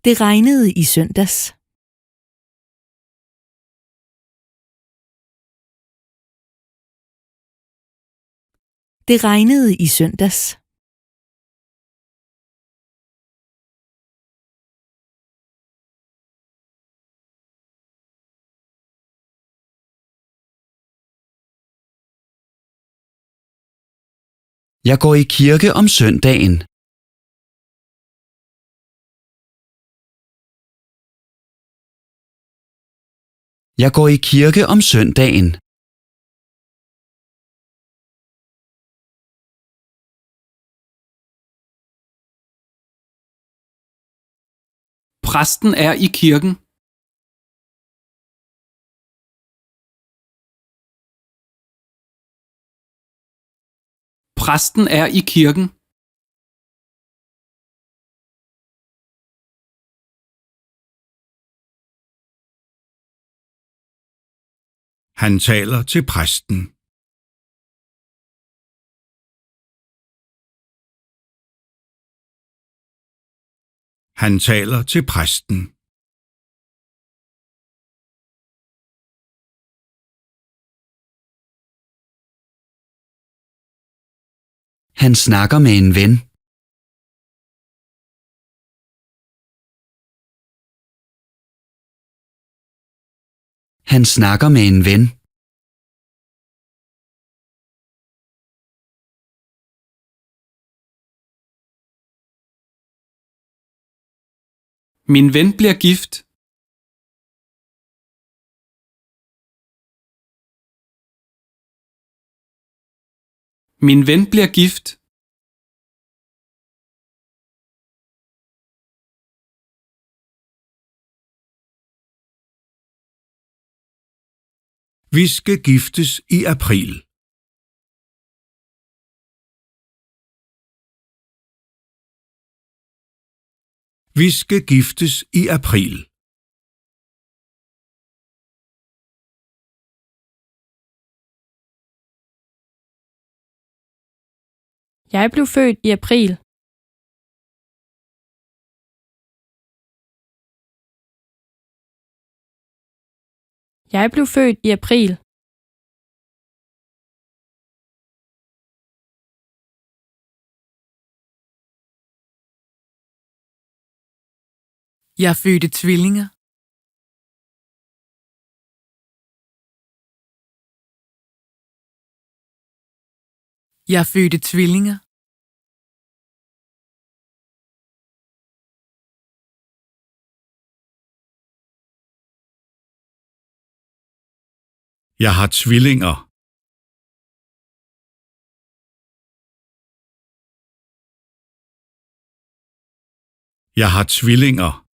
Det regnede i søndags. Det regnede i søndags. Jeg går i kirke om søndagen. Jeg går i kirke om søndagen. Præsten er i kirken. Præsten er i kirken. Han taler til præsten. Han taler til præsten. Han snakker med en ven. Han snakker med en ven. Min ven bliver gift. Min ven bliver gift. Vi skal giftes i april. Vi skal giftes i april. Jeg blev født i april. Jeg blev født i april. Jeg fødte tvillinger. Jeg fødte tvillinger. Jeg har tvillinger. Jeg har tvillinger.